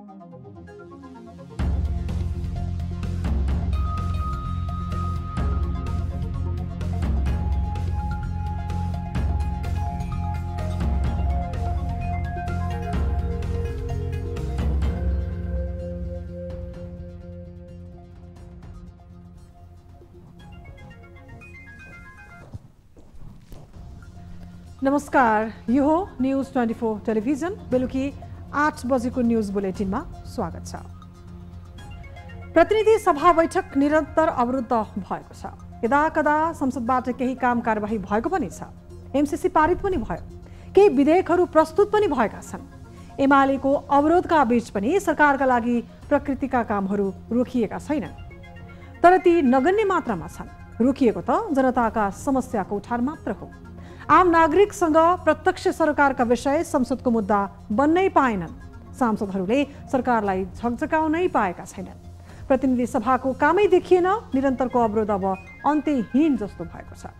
नमस्कार, यो हो न्यूज 24 टेलिभिजन बेलुकी 8 बजेको न्यूज बुलेटिनमा स्वागत छ। प्रतिनिधि सभा बैठक निरन्तर अवरुद्ध भएको छ। यदाकदा संसदबाट केही काम कारबाही भएको पनि छ। एमसीसी पारित पनि भयो, केही विधेयकहरू प्रस्तुत पनि भएका छन्। एमालेको अवरोधका बीच पनि सरकारका लागि प्रकृतिका कामहरू रोकिएका छैनन्, तर ती नगण्य मात्रामा छन्। रोकिएको त जनताका समस्याको उठान मात्र हो। आम नागरिकसँग प्रत्यक्ष सरकारका विषय संसदको मुद्दा बन्नै पाएनन्। सांसदहरूले सरकारलाई झकझकाउनै पाएका छैनन्। प्रतिनिधि सभाको कामै देखिएन। निरन्तरको अवरोध अब अन्त्यहीन जस्तो भएको छ।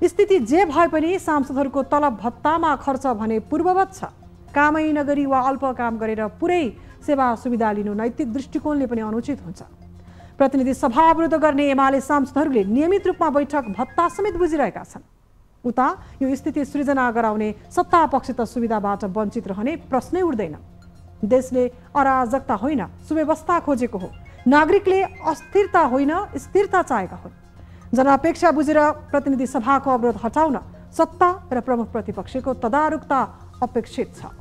स्थिति जे भए पनि सांसदहरूको तलब भत्तामा खर्च भने पूर्ववत छ। कामै नगरी वा अल्प काम गरेर पुरै सेवा सुविधा लिनु नैतिक दृष्टिकोणले पनि अनुचित हुन्छ। प्रतिनिधि सभा अवरुद्ध गर्ने एमाले सांसदहरूले नियमित रूपमा बैठक भत्ता समेत बुझिरहेका छन्। उता यो स्थिति सृजना गराउने सत्ता पक्ष त सुविधाबाट वञ्चित रहने प्रश्नै उठ्दैन। देशले अराजकता होइन, सुव्यवस्था खोजेको हो। नागरिकले अस्थिरता होइन, स्थिरता चाहेका हुन्। जनअपेक्षा बुझेर प्रतिनिधि सभाको अवरोध हटाउन सत्ता र प्रमुख प्रतिपक्षको तदारुकता अपेक्षित छ।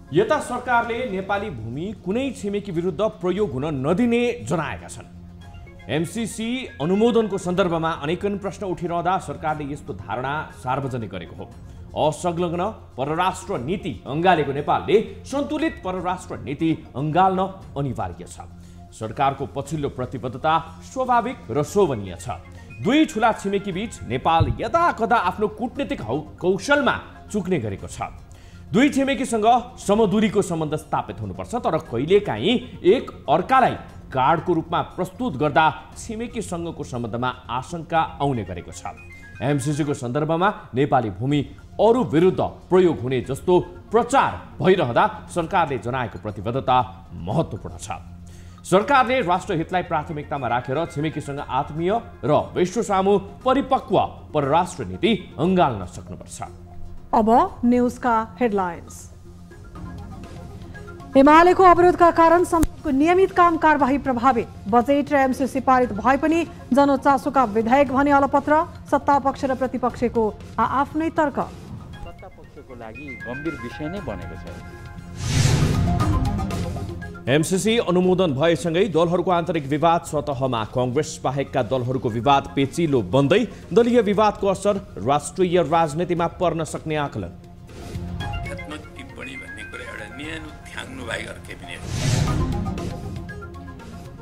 यता सरकारले नेपाली भूमि कुनै छिमेकी विरुद्ध प्रयोग हुन नदिने जनाएका छन्। एमसीसी अनुमोदनको सन्दर्भमा अनेकन प्रश्न उठिरहँदा सरकारले यस्तो धारणा सार्वजनिक गरेको हो। असंलग्न परराष्ट्र नीति अँगालेको नेपालले सन्तुलित परराष्ट्र नीति अँगाल्न अनिवार्य छ। सरकारको पछिल्लो प्रतिबद्धता स्वाभाविक र शोभनीय छ। दुई ठूला छिमेकी बीच नेपाल यदाकदा आफ्नो कूटनीतिक कौशलमा चुक्ने गरेको छ। दुई छिमेकीसँग समदूरीको सम्बन्ध स्थापित हुनुपर्छ, तर कहिलेकाहीँ एक अर्कालाई गाडको रूपमा प्रस्तुत गर्दा छिमेकीसँगको सम्बन्धमा आशंका आउने गरेको छ। एमसीसीको सन्दर्भमा नेपाली भूमि अरू विरुद्ध प्रयोग हुने जस्तो प्रचार भइरहँदा सरकारले जनाएको प्रतिबद्धता महत्त्वपूर्ण छ। सरकारले राष्ट्रहितलाई प्राथमिकतामा राखेर छिमेकीसँग आत्मीय र विश्वसामु परिपक्व परराष्ट्र नीति अँगाल्न सक्नुपर्छ। अब न्यूजका हेडलाइन्स। एमालेको अवरोधका कारण संसदको नियमित काम कारबाही प्रभावित। बजेट र एमसीसी पारित भए पनि जनचासोका विधेयक भने अलपत्र। सत्ता पक्ष र प्रतिपक्षको आफ्नै तर्क। सत्ता पक्षको लागि गम्भीर विषय नै बनेको छ। एमसीसी अनुमोदन भएसँगै दलहरूको आन्तरिक विवाद सतहमा। कांग्रेस बाहेकका दलहरूको विवाद पेचिलो बन्दै दलीय विवादको असर राष्ट्रिय राजनीतिमा पर्न सक्ने आकलन।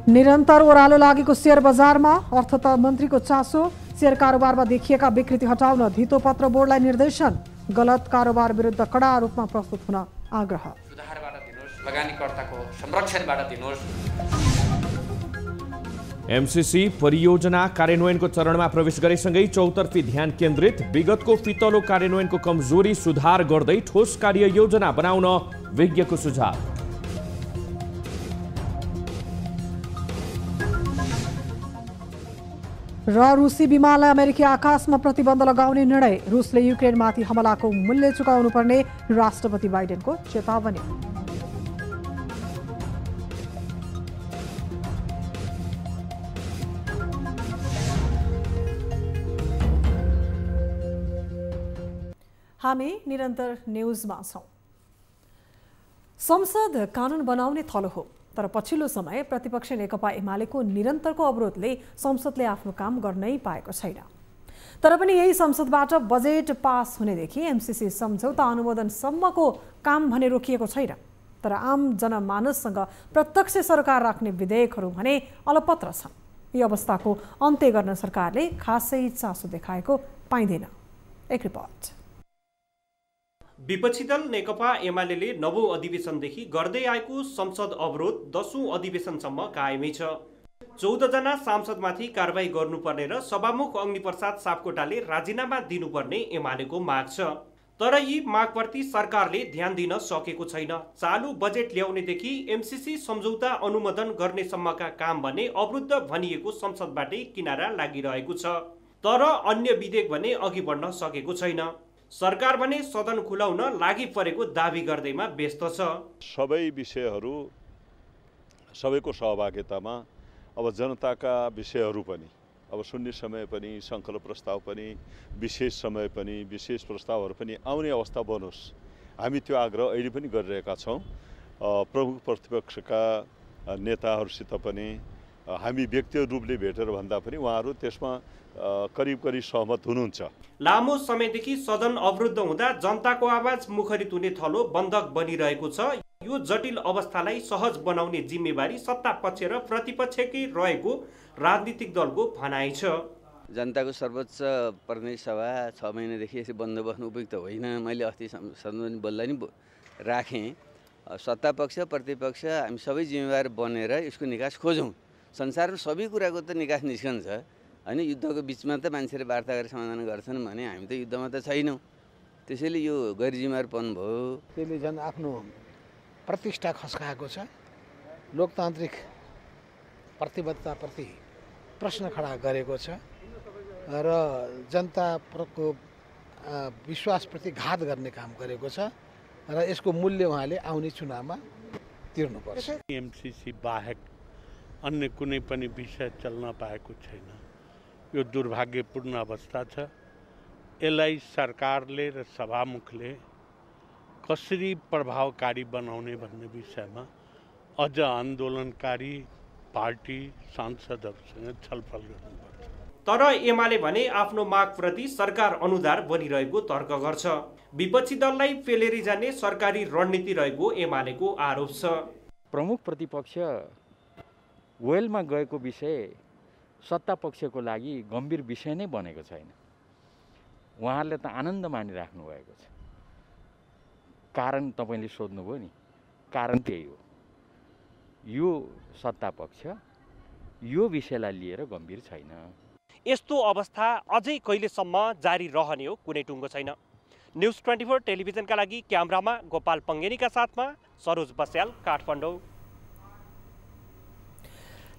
निरन्तर ओह्रालो लागेको शेयर बजारमा। अर्थमन्त्रीको चासो। शेयर कारोबारमा देखिएका विकृति हटाउन धितोपत्र बोर्डलाई निर्देशन। गलत कारोबार विरुद्ध कडा रूपमा प्रस्तुत हुन आग्रह। सुधारबाट दिनुहोस्, लगानीकर्ताको संरक्षणबाट दिनुहोस्। एमसीसी परियोजना कार्यान्वयनको चरणमा प्रवेश गरेसँगै चौतर्फी ध्यान केन्द्रित। विगतको फितलो कार्यान्वयनको कमजोरी सुधार गर्दै ठोस कार्ययोजना बनाउन विज्ञको सुझाव। र रुसी विमानलाई अमेरिकी आकाशमा प्रतिबन्ध लगाउने निर्णय। रुसले युक्रेनमाथि हमलाको मूल्य चुकाउनु पर्ने राष्ट्रपति बाइडेनको चेतावनी। हामी निरन्तर न्यूजमा छौं। संसद कानून बनाउने थलो हो, तर पछिल्लो समय प्रतिपक्ष नेकपा एमालेको निरन्तरको अवरोधले संसदले आफ्नो काम गर्नै पाएको छैन। तर पनि यही संसदबाट बजेट पास हुनेदेखि एमसीसी सम्झौता अनुमोदनसम्मको काम भने रोकिएको छैन। तर आम जनमानससँग प्रत्यक्ष सरकार राख्ने विधेयकहरू भने अलपत्र छन्। यो अवस्थाको अन्त्य गर्न सरकारले खासै चासो देखाएको पाइँदैन। एक रिपोर्ट। विपक्षी दल नेकपा एमालेले नवौं अधिवेशनदेखि गर्दै आएको संसद अवरोध 10औं अधिवेशनसम्म कायमै छ। 14 जना सांसदमाथि कारबाही गर्नुपर्ने र सभामुख अग्निप्रसाद सापकोटाले राजीनामा दिनुपर्ने एमालेको माग छ। तर यी मागप्रति सरकारले ध्यान दिन सकेको छैन। चालु बजेट ल्याउनेदेखि एमसीसी सम्झौता अनुमोदन गर्नेसम्मका काम भने अवरुद्ध भनिएको संसदबाटै किनारा लागिरहेको छ। तर अन्य विधेयक भने अघि बढ्न सकेको छैन। सरकार भने सदन खुलाउन लागि परेको दाबी गर्दैमा व्यस्त छ। सबै विषयहरू सबैको सहभागितामा अब जनताका विषयहरू पनि अब शून्य समय पनि संकल्प प्रस्ताव पनि विशेष समय पनि विशेष प्रस्तावहरू पनि आउने अवस्था बनोस्, हामी त्यो आग्रह अहिले पनि गरिरहेका छौँ। प्रमुख प्रतिपक्षका नेताहरूसित पनि हामी व्यक्तिगत रूपले भेटेर भन्दा पनि उहाँहरू त्यसमा करिब सहमत हुनुहुन्छ। लामो समयदेखि सदन अवरुद्ध हुँदा जनताको आवाज मुखरित हुने थलो बन्धक बनिरहेको छ। यो जटिल अवस्थालाई सहज बनाउने जिम्मेवारी सत्ता पक्ष र प्रतिपक्षकै रहेको राजनीतिक दलको भनाइ छ। जनताको सर्वोच्च प्रतिनिधि सभा 6 महिनादेखि यसरी बन्द बस्नु उपयुक्त होइन। मैले अस्ति सदन बोल्दा नि राखेँ, सत्ता पक्ष प्रतिपक्ष हामी सबै जिम्मेवार बनेर यसको निकास खोजौँ। संसारमा सबै कुराको त निकास निस्कन्छ होइन। युद्धको बिचमा त मान्छेले वार्ता गरेर समाधान गर्छन् भने हामी त युद्धमा त छैनौँ। त्यसैले यो गैर जिम्मेवारपन भयो। त्यसले झन् आफ्नो प्रतिष्ठा खस्काएको छ। लोकतान्त्रिक प्रतिबद्धताप्रति प्रश्न खडा गरेको छ र जनताको विश्वासप्रति घात गर्ने काम गरेको छ र यसको मूल्य उहाँले आउने चुनावमा तिर्नुपर्छ। एमसीसी बाहेक अन्य कुनै पनि विषय चल्न पाएको छैन। यो दुर्भाग्यपूर्ण अवस्था छ। यसलाई सरकारले र सभामुखले कसरी प्रभावकारी बनाउने भन्ने विषयमा अझ आन्दोलनकारी पार्टी सांसदहरूसँग छलफल गर्नुपर्छ। तर एमाले भने आफ्नो मागप्रति सरकार अनुदार बनिरहेको तर्क गर्छ। विपक्षी दललाई पेलेरी जाने सरकारी रणनीति रहेको एमालेको आरोप छ। प्रमुख प्रतिपक्ष वेलमा गएको विषय सत्ता पक्षको लागि गम्भीर विषय नै बनेको छैन। उहाँहरूले त आनन्द मानिराख्नु भएको छ। कारण तपाईले सोध्नुभयो नि, कारण त्यही हो। यो सत्ता पक्ष यो विषयलाई लिएर गम्भीर छैन। यस्तो अवस्था अझै कहिलेसम्म जारी रहने हो कुनै टुङ्गो छैन। न्युज 24 टेलिभिजनका लागि क्यामेरामा गोपाल पङ्गेनीका साथमा सरोज बस्याल, काठमाडौँ।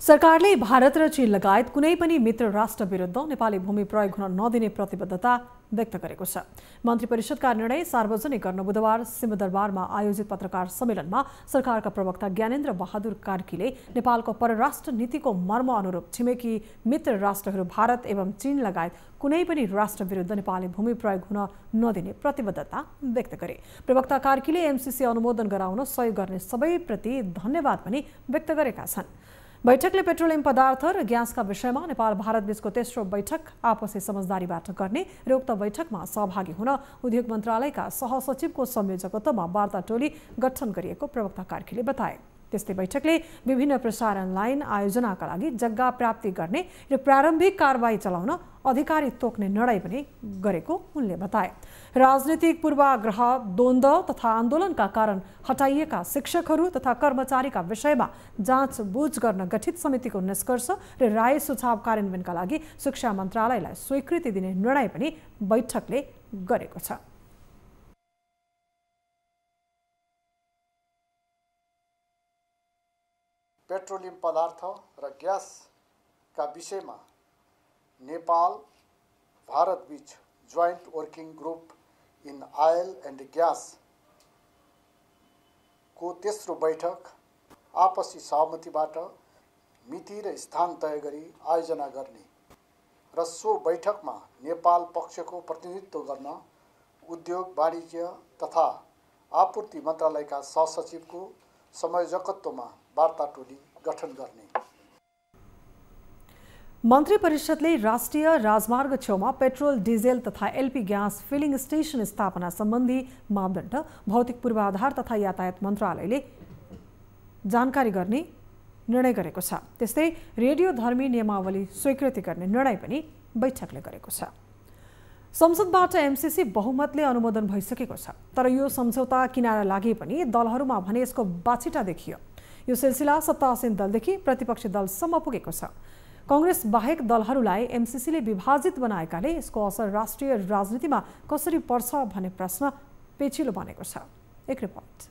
सरकारले भारत र चीन लगायत कुनै पनि मित्र राष्ट्र विरुद्ध नेपाली भूमि प्रयोग हुन नदिने प्रतिबद्धता व्यक्त गरेको छ। मन्त्री परिषदका निर्णय सार्वजनिक गर्न बुधबार सिंहदरबारमा आयोजित पत्रकार सम्मेलनमा सरकारका प्रवक्ता ज्ञानेन्द्र बहादुर कार्कीले नेपालको परराष्ट्र नीतिको मर्म अनुरूप छिमेकी मित्र राष्ट्रहरू भारत एवं चीन लगायत कुनै पनि राष्ट्र विरुद्ध नेपाली भूमि प्रयोग हुन नदिने प्रतिबद्धता व्यक्त गरे। प्रवक्ता कार्कीले एमसीसी अनुमोदन गराउन सहयोग गर्ने सबैप्रति धन्यवाद पनि व्यक्त गरेका छन्। बैठकले पेट्रोलियम पदार्थ र ग्यासका विषयमा नेपाल भारत बीचको तेस्रो बैठक आपसी समझदारीबाट गर्ने र उक्त बैठकमा सहभागी हुन उद्योग मन्त्रालयका सहसचिवको संयोजकत्वमा वार्ता टोली गठन गरिएको प्रवक्ता कार्कीले बताए। त्यस्तै बैठकले विभिन्न प्रसारण लाइन आयोजनाका लागि जग्गा प्राप्ति गर्ने र प्रारम्भिक कारबाही चलाउन अधिकारी तोक्ने निर्णय पनि गरेको उनले बताए। राजनीतिक पूर्वाग्रह, द्वन्द्व तथा आन्दोलनका कारण हटाइएका शिक्षकहरू तथा कर्मचारीका विषयमा जाँचबुझ गर्न गठित समितिको निष्कर्ष र राय सुझाव कार्यान्वयनका लागि शिक्षा मन्त्रालयलाई स्वीकृति दिने निर्णय पनि बैठकले गरेको छ। पेट्रोलियम पदार्थ र ग्यासका विषयमा नेपाल भारत बीच joint working group in oil and gas को तेस्रो बैठक आपसी सहमतिबाट मिति र स्थान तय गरी आयोजना गर्ने र सो बैठकमा नेपाल पक्षको प्रतिनिधित्व गर्न उद्योग वाणिज्य तथा आपूर्ति मन्त्रालयका सहसचिवको संयोजकत्वमा वार्ता टोली गठन गर्ने। मन्त्री परिषदले राष्ट्रिय राजमार्ग छेउमा पेट्रोल, डिजेल तथा एलपी ग्यास फिलिङ स्टेसन स्थापना सम्बन्धी मापदण्ड भौतिक पूर्वाधार तथा यातायात मन्त्रालयले जानकारी गर्ने निर्णय गरेको छ। त्यस्तै रेडियोधर्मी नियमावली स्वीकृति गर्ने निर्णय पनि बैठकले गरेको छ। संसदबाट एमसीसी बहुमतले अनुमोदन भइसकेको छ। तर यो सम्झौता किनारा लागे पनि दलहरूमा भने यसको बाछिटा देखियो। यो सिलसिला सत्तासीन दलदेखि प्रतिपक्षी दलसम्म पुगेको छ। कांग्रेस बाहेक दलहरूलाई एमसीसीले विभाजित बनाएकाले यसको असर राष्ट्रिय राजनीतिमा कसरी पर्छ भन्ने प्रश्न पेचिलो बनेको छ। एक रिपोर्ट।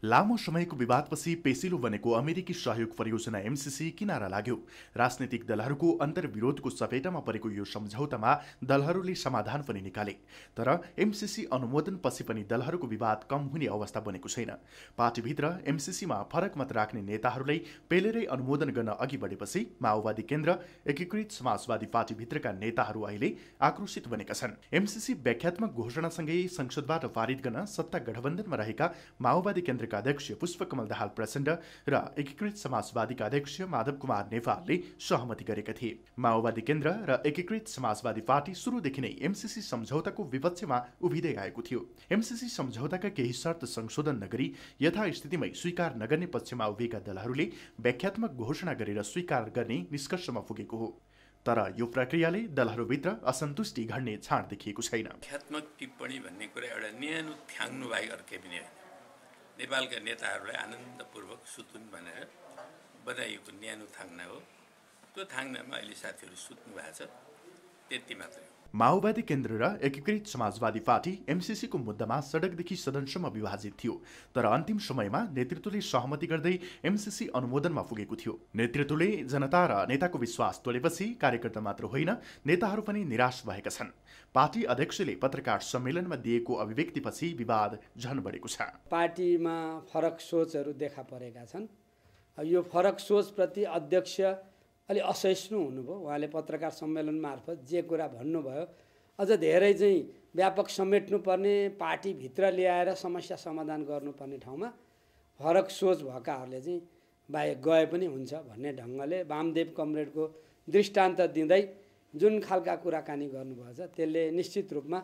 लामो समयको विवादपछि पेसिलो बनेको अमेरिकी सहयोग परियोजना एमसीसी किनारा लाग्यो। राजनीतिक दलहरूको अन्तर्विरोधको सपेटामा परेको यो सम्झौतामा दलहरूले समाधान पनि निकाले, तर एमसीसी अनुमोदनपछि पनि दलहरूको विवाद कम हुने अवस्था बनेको छैन। पार्टीभित्र एमसीसीमा फरक मत राख्ने नेताहरूलाई पेलेरै अनुमोदन गर्न अघि बढेपछि माओवादी केन्द्र, एकीकृत समाजवादी पार्टीभित्रका नेताहरू अहिले आक्रोशित बनेका छन्। एमसीसी व्याख्यात्मक घोषणासँगै संसदबाट पारित गर्न सत्ता गठबन्धनमा रहेका माओवादी केन्द्र अध्यक्ष पुष्पकमल दाहाल प्रचण्ड र एकीकृत समाजवादीका अध्यक्ष माधव कुमार नेपालले सहमति गरेका थिए। माओवादी केन्द्र र एकीकृत समाजवादी पार्टी सुरुदेखि नै एमसीसी सम्झौताको विपक्षमा उभिँदै आएको थियो। एमसीसी सम्झौताका केही शर्त संशोधन नगरी यथास्थितिमै स्वीकार नगर्ने पक्षमा उभिएका दलहरूले व्याख्यात्मक घोषणा गरेर स्वीकार गर्ने निष्कर्षमा पुगेको हो। तर यो प्रक्रियाले दलहरूभित्र असन्तुष्टि घट्ने छाड देखिएको छैन। व्याख्यात्मक टिप्पणी भन्ने कुरा एउटा न्यानो थ्याङ्नु बाहेक अरू केही पनि होइन। नेपालका नेताहरूलाई आनन्दपूर्वक सुतुन भनेर बनाइएको न्यानो थाङ्ना हो। त्यो थाङ्नामा अहिले साथीहरू सुत्नु भएको छ, त्यति मात्रै। माओवादी केन्द्र र एकीकृत समाजवादी पार्टी एमसीसीको मुद्दामा सडकदेखि सदनसम्म विभाजित थियो, तर अन्तिम समयमा नेतृत्वले सहमति गर्दै एमसीसी अनुमोदनमा पुगेको थियो। नेतृत्वले जनता र नेताको विश्वास तोडेपछि कार्यकर्ता मात्र होइन, नेताहरू पनि निराश भएका छन्। पार्टी अध्यक्षले पत्रकार सम्मेलनमा दिएको अभिव्यक्तिपछि विवाद झन बढेको छ। पार्टीमा फरक सोचहरू देखा परेका छन्। यो फरक सोचप्रति अध्यक्ष अलि असहिष्णु हुनुभयो। उहाँले पत्रकार सम्मेलन मार्फत जे कुरा भन्नुभयो, अझ धेरै चाहिँ व्यापक समेट्नुपर्ने, पार्टीभित्र ल्याएर समस्या समाधान गर्नुपर्ने ठाउँमा फरक सोच भएकाहरूले चाहिँ बाहेक गए पनि हुन्छ भन्ने ढङ्गले वामदेव कमरेडको दृष्टान्त दिँदै जुन खालका कुराकानी गर्नुभएको छ, त्यसले निश्चित रूपमा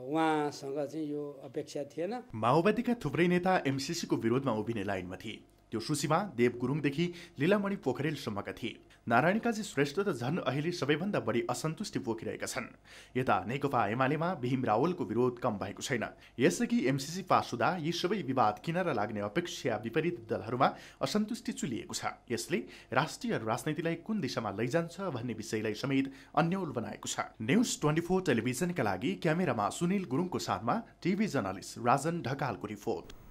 उहाँसँग चाहिँ यो अपेक्षा थिएन। माओवादीका थुप्रै नेता एमसीसीको विरोधमा उभिने लाइनमा थिए। त्यो सूचीमा देव गुरुङदेखि लीलामणि पोखरेलसम्मका थिए। नारायण काजी श्रेष्ठ त झन् अहिले सबैभन्दा बढी असन्तुष्टि पोखिरहेका छन्। यता नेकपा एमालेमा भीम रावलको विरोध कम भएको छैन। यसअघि एमसीसी पास हुँदा यी सबै विवाद किनारा लाग्ने अपेक्षा विपरीत दलहरूमा असन्तुष्टि चुलिएको छ। यसले राष्ट्रिय राजनीतिलाई कुन दिशामा लैजान्छ भन्ने विषयलाई समेत अन्यल बनाएको छ। न्युज 24 टेलिभिजनका लागि क्यामेरामा सुनिल गुरुङको साथमा टिभी जर्नलिस्ट राजन ढकालको रिपोर्ट।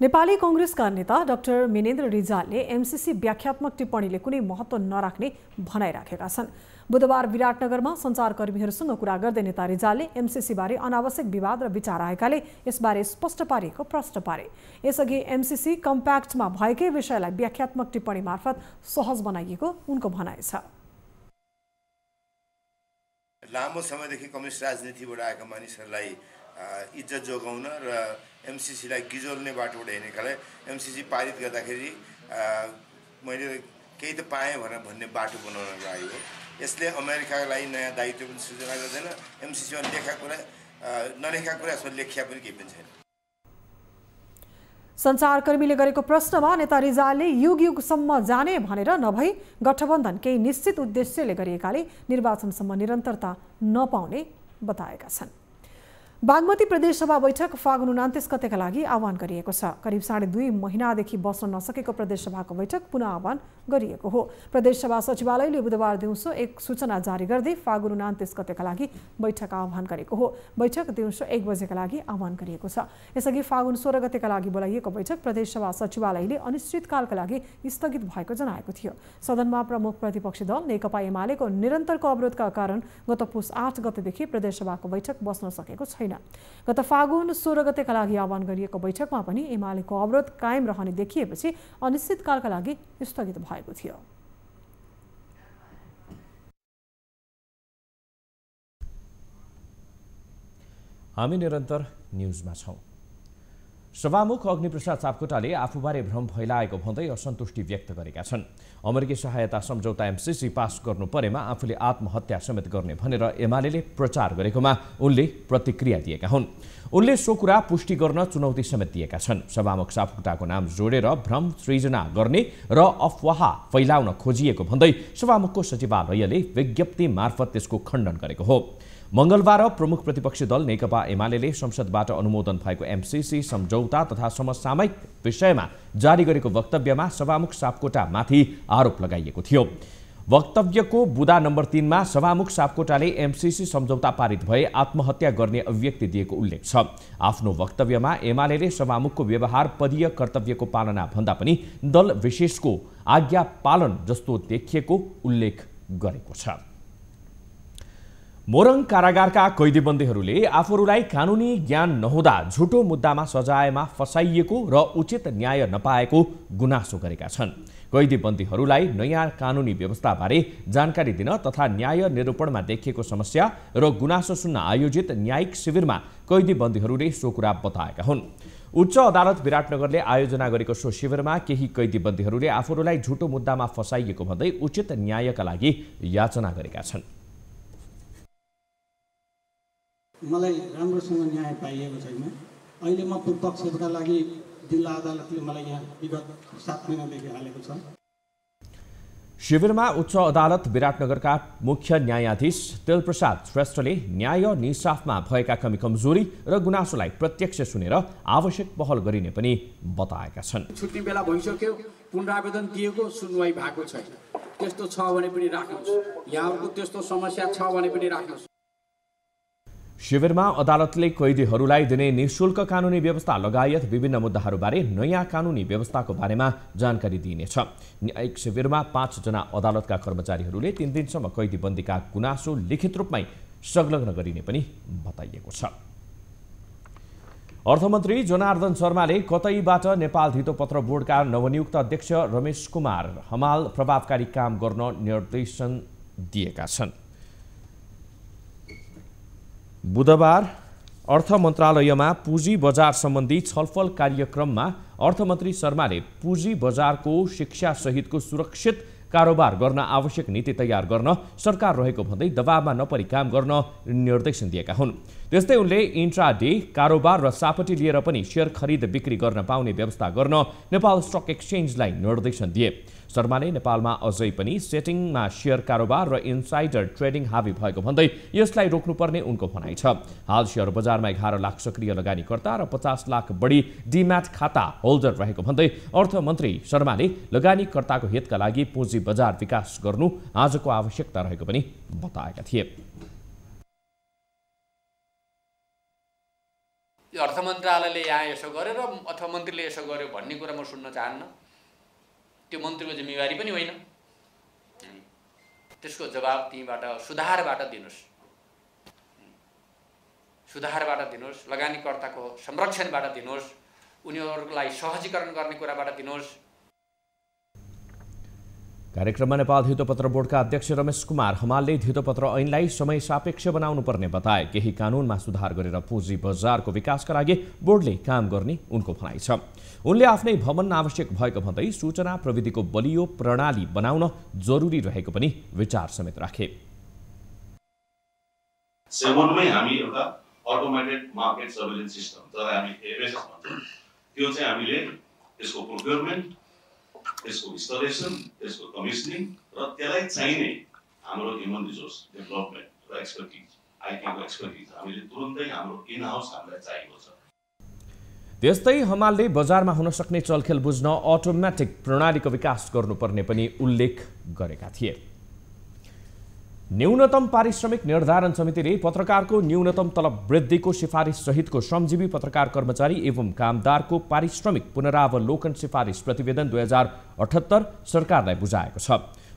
नेपाली कांग्रेसका नेता डाक्टर मिनेन्द्र रिजालले एमसीसी व्याख्यात्मक टिप्पणीले कुनै महत्त्व नराख्ने भनाइराखेका छन्। बुधबार विराटनगरमा सञ्चारकर्मीहरूसँग कुरा गर्दै नेता रिजालले एमसीसीबारे अनावश्यक विवाद र विचार आएकाले यसबारे स्पष्ट पारिएको प्रश्न पारे। यसअघि एमसीसी कम्प्याक्टमा भएकै विषयलाई व्याख्यात्मक टिप्पणी मार्फत सहज बनाइएको उनको भनाइ छ। लामो समयदेखि कम्युनिस्ट राजनीतिबाट आएका मानिसहरूलाई इज्जत जोगाउन र एमसीसीलाई गिजोल्ने बाटोबाट हिँडेकाले एमसीसी पारित गर्दाखेरि मैले केही त पाएँ भनेर भन्ने बाटो बनाउन लाग्यो। यसले अमेरिकालाई नयाँ दायित्व पनि सृजना गर्दैन। एमसीसीमा लेखा कुरा नलेखा कुरा यसमा लेखिया पनि केही पनि छैन। सञ्चारकर्मीले गरेको प्रश्नमा नेता रिजालले युग युगसम्म जाने भनेर नभई गठबन्धन केही निश्चित उद्देश्यले गरिएकाले निर्वाचनसम्म निरन्तरता नपाउने बताएका छन्। बागमती प्रदेशसभा बैठक फागुन 29 गतेका लागि आह्वान गरिएको छ। करिब 2.5 महिनादेखि बस्न नसकेको प्रदेशसभाको बैठक पुनः आह्वान गरिएको हो। प्रदेशसभा सचिवालयले बुधबार दिउँसो एक सूचना जारी गर्दै फागुन 29 गतेका लागि बैठक आह्वान गरेको हो। बैठक दिउँसो 1 बजेका लागि आह्वान गरिएको छ। यसअघि फागुन 16 गतेका लागि बोलाइएको बैठक प्रदेशसभा सचिवालयले अनिश्चितकालका लागि स्थगित भएको जनाएको थियो। सदनमा प्रमुख प्रतिपक्षी दल नेकपा एमालेको निरन्तरको अवरोधका कारण गत पुस 8 गतेदेखि प्रदेशसभाको बैठक बस्न सकेको छैन। गत फागुन 16 गतेका लागि आह्वान गरिएको बैठकमा पनि एमालेको अवरोध कायम रहने देखिएपछि अनिश्चितकालका लागि स्थगित भएको थियो। हामी निरन्तर न्युजमा छौं। सभामुख अग्निप्रसाद सापकोटाले आफूबारे भ्रम फैलाएको भन्दै असन्तुष्टि व्यक्त गरेका छन्। अमेरिकी सहायता सम्झौता एमसीसी पास गर्नु परेमा आफूले आत्महत्या समेत गर्ने भनेर एमालेले प्रचार गरेकोमा उनले प्रतिक्रिया दिएका हुन्। उनले सो कुरा पुष्टि गर्न चुनौती समेत दिएका छन्। सभामुख सापकोटाको नाम जोडेर भ्रम सृजना गर्ने र अफवाह फैलाउन खोजिएको भन्दै सभामुखको सचिवालयले विज्ञप्ति मार्फत त्यसको खण्डन गरेको हो। मंगलबार प्रमुख प्रतिपक्षी दल नेकपा एमाले संसदबाट अनुमोदन भएको एमसीसी सम्झौता तथा समसामयिक विषयमा जारी गरेको वक्तव्यमा सभामुख सापकोटामाथि आरोप लगाइएको थियो। वक्तव्यको बुदा नम्बर 3 मा सभामुख सापकोटाले एमसीसी सम्झौता पारित भए आत्महत्या गर्ने अभिव्यक्ति दिएको उल्लेख छ। आफ्नो वक्तव्यमा एमाले सभामुखको व्यवहार पदीय कर्तव्यको पालना भन्दा पनि दल विशेषको आज्ञा पालन जस्तो देखिएको उल्लेख गरेको छ। मोरङ कारागारका कैदीबन्दीहरूले आफूहरूलाई कानुनी ज्ञान नहुँदा झुटो मुद्दामा सजायमा फसाइएको र उचित न्याय नपाएको गुनासो गरेका छन्। कैदीबन्दीहरूलाई नयाँ कानुनी व्यवस्थाबारे जानकारी दिन तथा न्याय निरूपणमा देखिएको समस्या र गुनासो सुन्न आयोजित न्यायिक शिविरमा कैदीबन्दीहरूले सो कुरा बताएका हुन्। उच्च अदालत विराटनगरले आयोजना गरेको सो शिविरमा केही कैदीबन्दीहरूले आफूहरूलाई झुटो मुद्दामा फसाइएको भन्दै उचित न्यायका लागि याचना गरेका छन्। मलाई राम्रोसँग न्याय पाइएको छैन। अहिले म पूर्वपक्षका लागि जिल्ला अदालतले मलाई यहाँ विगत 7 महिनादेखि हालेको छ। शिविरमा उच्च अदालत विराटनगरका मुख्य न्यायाधीश तेलप्रसाद श्रेष्ठले न्याय निसाफमा भएका कमी कमजोरी र गुनासोलाई प्रत्यक्ष सुनेर आवश्यक पहल गरिने पनि बताएका छन्। छुट्ने बेला भइसक्यो, पुनरावेदन दिएको सुनवाई भएको छैन। त्यस्तो छ भने पनि राख्नुहोस्, यहाँको त्यस्तो समस्या छ भने पनि राख्नुहोस्। शिविरमा अदालतले कैदीहरूलाई दिने निःशुल्क कानुनी व्यवस्था लगायत विभिन्न मुद्दाहरूबारे नयाँ कानुनी व्यवस्थाको बारेमा जानकारी दिइनेछ। न्यायिक शिविरमा 5 जना अदालतका कर्मचारीहरूले 3 दिनसम्म कैदीबन्दीका गुनासो लिखित रूपमै संलग्न गरिने पनि बताइएको छ। अर्थमन्त्री जनार्दन शर्माले कतैबाट नेपाल धितोपत्र बोर्डका नवनियुक्त अध्यक्ष रमेश कुमार हमाल प्रभावकारी काम गर्न निर्देशन दिएका छन्। बुधबार अर्थ मन्त्रालयमा पुँजी बजार सम्बन्धी छलफल कार्यक्रममा अर्थमन्त्री शर्माले पुँजी बजारको शिक्षा सहितको सुरक्षित कारोबार गर्न आवश्यक नीति तयार गर्न सरकार रहेको भन्दै दबावमा नपरी काम गर्न निर्देशन दिएका हुन्। त्यस्तै उनले इन्ट्राडे कारोबार र सापटी लिएर पनि शेयर खरिद बिक्री गर्न पाउने व्यवस्था गर्न नेपाल स्टक एक्सचेन्जलाई निर्देशन दिए। शर्माले नेपालमा अझै पनि सेटिङमा शेयर कारोबार र इनसाइडर ट्रेडिङ हावी भएको भन्दै यसलाई रोक्नुपर्ने उनको भनाइ छ। हाल शेयर बजारमा 11 लाख सक्रिय लगानीकर्ता र 50 लाख बढी डीम्याट खाता होल्डर रहेको भन्दै अर्थमन्त्री शर्माले लगानीकर्ताको हितका लागि पुँजी बजार विकास गर्नु आजको आवश्यकता रहेको पनि बताएका थिए। यो अर्थ मन्त्रालयले यहाँ यसो गरेर अथवा मन्त्रीले यसो गर्यो भन्ने कुरा म सुन्न चाहन्न। त्यो मन्त्रीको जिम्मेवारी पनि होइन। त्यसको जवाब त्यहीबाट सुधारबाट दिनुस्, सुधारबाट दिनुस्, लगानीकर्ताको संरक्षणबाट दिनुस्, उनीहरूलाई सहजीकरण गर्ने कुराबाट दिनुस्। कार्यक्रममा नेपाल धितोपत्र बोर्डका अध्यक्ष रमेश कुमार हमालले धितोपत्र ऐनलाई समय सापेक्ष बनाउनु पर्ने बताए। केही कानुनमा सुधार गरेर पुँजी बजारको विकासका लागि बोर्डले काम गर्ने उनको भनाइ छ। उनले आफ्नै भवन आवश्यक भएको भन्दै सूचना प्रविधिको बलियो प्रणाली बनाउन जरुरी रहेको पनि विचार समेत राखे। सेभनमा हामी एउटा अटोमेटेड मार्केट सर्वेलेन्स सिस्टम जसलाई हामी एफएसएस भन्छौँ, त्यो चाहिँ हामीले यसको प्रोक्योरमेन्ट, यसको इन्स्टलेसन, यसको कमिसनिङ र त्यसलाई चाहिने हाम्रो ह्युमन रिसोर्स डेभलपमेन्ट र एक्सपर्टिज, आइटीको एक्सपर्टिज हामीले तुरुन्तै हाम्रो इन हाउस हामीलाई चाहिएको छ। त्यस्तै हमालले बजारमा हुन सक्ने चलखेल बुझ्न अटोमेटिक प्रणालीको विकास गर्नुपर्ने पनि उल्लेख गरेका थिए। न्यूनतम पारिश्रमिक निर्धारण समितिले पत्रकारको न्यूनतम तलब वृद्धिको सिफारिस सहितको श्रमजीवी पत्रकार कर्मचारी एवं कामदारको पारिश्रमिक पुनरावलोकन सिफारिस प्रतिवेदन 2078 सरकारलाई बुझाएको छ।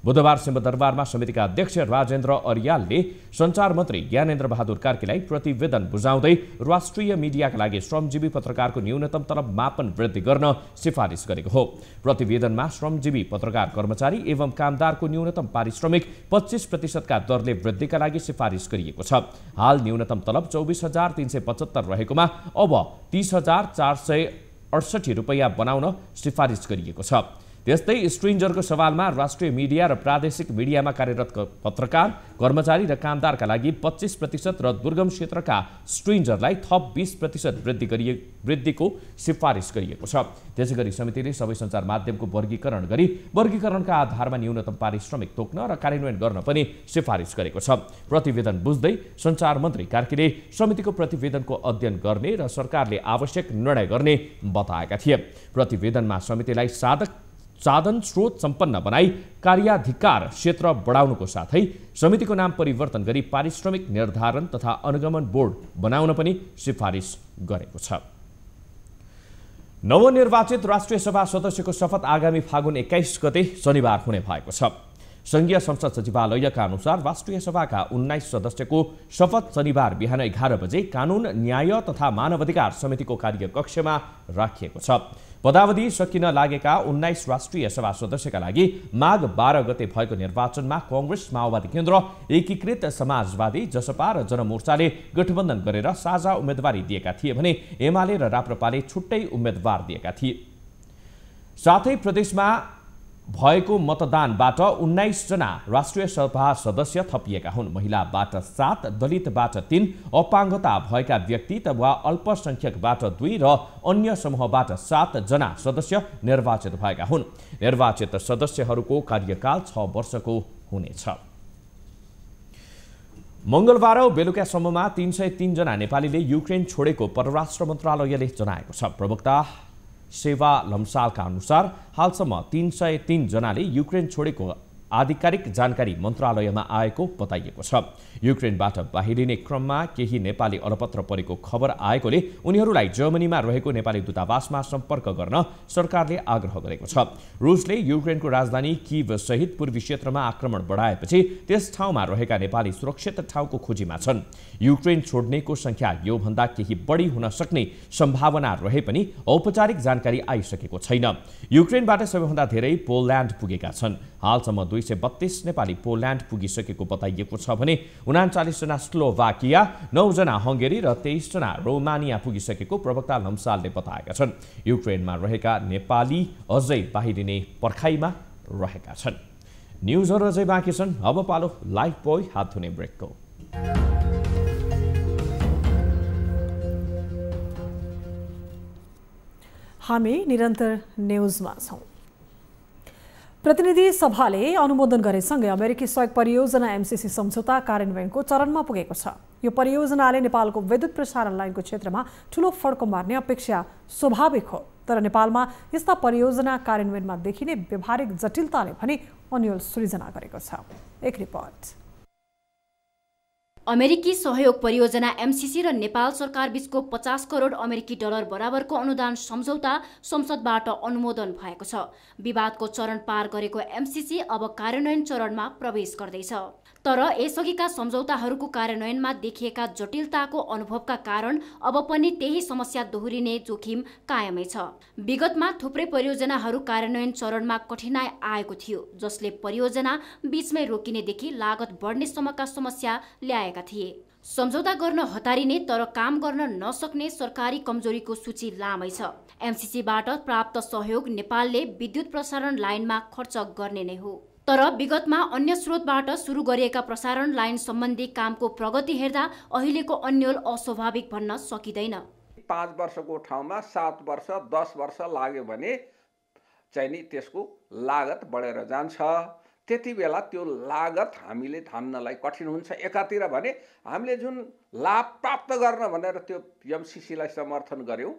बुधबार सिंहदरबारमा समितिका अध्यक्ष राजेन्द्र अर्यालले सञ्चार मन्त्री ज्ञानेन्द्र बहादुर कार्कीलाई प्रतिवेदन बुझाउँदै राष्ट्रिय मिडियाका लागि श्रमजीवी पत्रकारको न्यूनतम तलब मापन वृद्धि गर्न सिफारिस गरेको हो। प्रतिवेदनमा श्रमजीवी पत्रकार कर्मचारी एवं कामदारको न्यूनतम पारिश्रमिक 25% का दरले वृद्धिका लागि सिफारिस गरिएको छ। हाल न्यूनतम तलब 24,375 रहेकोमा अब 30,468 रुपैयाँ बनाउन सिफारिस गरिएको छ। त्यस्तै स्ट्रेन्जरको सवालमा राष्ट्रिय मिडिया र प्रादेशिक मिडियामा कार्यरत पत्रकार, कर्मचारी र कामदारका लागि 25% र दुर्गम क्षेत्रका स्ट्रेन्जरलाई थप 20% वृद्धिको सिफारिस गरिएको छ। त्यसैगरी समितिले सबै सञ्चार माध्यमको वर्गीकरण गरी वर्गीकरणका आधारमा न्यूनतम पारिश्रमिक तोक्न र कार्यान्वयन गर्न पनि सिफारिस गरेको छ। प्रतिवेदन बुझ्दै सञ्चार मन्त्री कार्कीले समितिको प्रतिवेदनको अध्ययन गर्ने र सरकारले आवश्यक निर्णय गर्ने बताएका थिए। प्रतिवेदनमा समितिलाई साधन स्रोत सम्पन्न बनाई कार्याधिकार क्षेत्र बढाउनुको साथै समितिको नाम परिवर्तन गरी पारिश्रमिक निर्धारण तथा अनुगमन बोर्ड बनाउन पनि सिफारिस गरेको छ। नवनिर्वाचित राष्ट्रिय सभा सदस्यको शपथ आगामी फागुन 21 गते शनिबार हुने भएको छ। संघीय संसद सचिवालयका अनुसार राष्ट्रिय सभाका 19 सदस्यको शपथ शनिबार बिहान 11 बजे कानून, न्याय तथा मानवाधिकार समितिको कार्यकक्षमा राखिएको छ। पदावधि सकिन लागेका 19 राष्ट्रिय सभा सदस्यका लागि माघ 12 गते भएको निर्वाचनमा कांग्रेस, माओवादी केन्द्र, एकीकृत समाजवादी, जसपा र जनमोर्चाले गठबन्धन गरेर साझा उम्मेदवारी दिएका थिए भने एमाले र राप्रपाले छुट्टै उम्मेदवार दिएका थिए। साथै प्रदेशमा भएको मतदानबाट 19 जना राष्ट्रिय सभा सदस्य थपिएका हुन्। महिलाबाट 7, दलितबाट 3, अपाङ्गता भएका व्यक्ति वा अल्पसंख्यकबाट 2 र अन्य समूहबाट 7 जना सदस्य निर्वाचित भएका हुन्। निर्वाचित सदस्यहरूको कार्यकाल 6 वर्षको हुनेछ। मंगलबार बेलुकासम्ममा 303 जना नेपालीले युक्रेन छोडेको परराष्ट्र मन्त्रालयले जनाएको छ। प्रवक्ता सेवा लम्सालका अनुसार हालसम्म 303 जनाले युक्रेन छोडेको आधिकारिक जानकारी मन्त्रालयमा आएको बताइएको छ। युक्रेनबाट बाहिरिने क्रममा केही नेपाली अलपत्र परेको खबर आएकोले उनीहरूलाई जर्मनीमा रहेको नेपाली दूतावासमा सम्पर्क गर्न सरकारले आग्रह गरेको छ। रुसले युक्रेनको राजधानी कीव सहित पूर्वी क्षेत्रमा आक्रमण बढाएपछि त्यस ठाउँमा रहेका नेपाली सुरक्षित ठाउँको खोजीमा छन्। युक्रेन छोड्नेको संख्या योभन्दा केही बढी हुन सक्ने सम्भावना रहे पनि औपचारिक जानकारी आइसकेको छैन। युक्रेनबाट सबैभन्दा धेरै पोल्यान्ड पुगेका छन्। हालसम्म 232 नेपाली पोल्यान्ड पुगिसकेको बताइएको छ भने 39 जना स्लोभाकिया, 9 जना हंगेरी र 23 जना रोमानिया पुगिसकेको प्रवक्ता लम्सालले बताएका छन्। युक्रेनमा रहेका नेपाली अझै बाहिरिने पर्खाइमा रहेका छन्। न्युजहरू अझै बाँकी छन्। अब पालो लाइफ बोय हात धुने ब्रेकको। हामी निरन्तर न्युजमा छौं। प्रतिनिधि सभाले अनुमोदन गरेसँगै अमेरिकी सहयोग परियोजना एमसीसी सम्झौता कार्यान्वयनको चरणमा पुगेको छ। यो परियोजनाले नेपालको विद्युत प्रसारण लाइनको क्षेत्रमा ठूलो फड्को मार्ने अपेक्षा स्वाभाविक हो। तर नेपालमा यस्ता परियोजना कार्यान्वयनमा देखिने व्यवहारिक जटिलताले पनि अन्यल सृजना गरेको छ। एक रिपोर्ट। अमेरिकी सहयोग परियोजना एमसीसी र नेपाल सरकार बीचको 50 करोड अमेरिकी डलर बराबरको अनुदान सम्झौता संसदबाट अनुमोदन भएको छ। विवादको चरण पार गरेको एमसीसी अब कार्यान्वयन चरणमा प्रवेश गर्दैछ। तर यसअघिका सम्झौताहरूको कार्यान्वयनमा देखिएका जटिलताको अनुभवका कारण अब पनि त्यही समस्या दोहोरिने जोखिम कायमै छ। विगतमा थुप्रै परियोजनाहरू कार्यान्वयन चरणमा कठिनाई आएको थियो, जसले परियोजना बीचमै रोकिनेदेखि लागत बढ्नेसम्मका समस्या ल्याएका थिए। सम्झौता गर्न हतारिने तर काम गर्न नसक्ने सरकारी कमजोरीको सूची लामै छ। एमसीसीबाट प्राप्त सहयोग नेपालले विद्युत प्रसारण लाइनमा खर्च गर्ने नै हो। तर विगतमा अन्य स्रोतबाट सुरु गरिएका प्रसारण लाइन सम्बन्धी कामको प्रगति हेर्दा अहिलेको अन्यल अस्वाभाविक भन्न सकिँदैन। 5 वर्षको ठाउँमा 7 वर्ष 10 वर्ष लाग्यो भने चाहिँ नि त्यसको लागत बढेर जान्छ। त्यति बेला त्यो लागत हामीले ठान्नलाई कठिन हुन्छ। एकातिर भने हामीले जुन लाभ प्राप्त गर्न भनेर त्यो एमसीसीलाई समर्थन गर्यौं,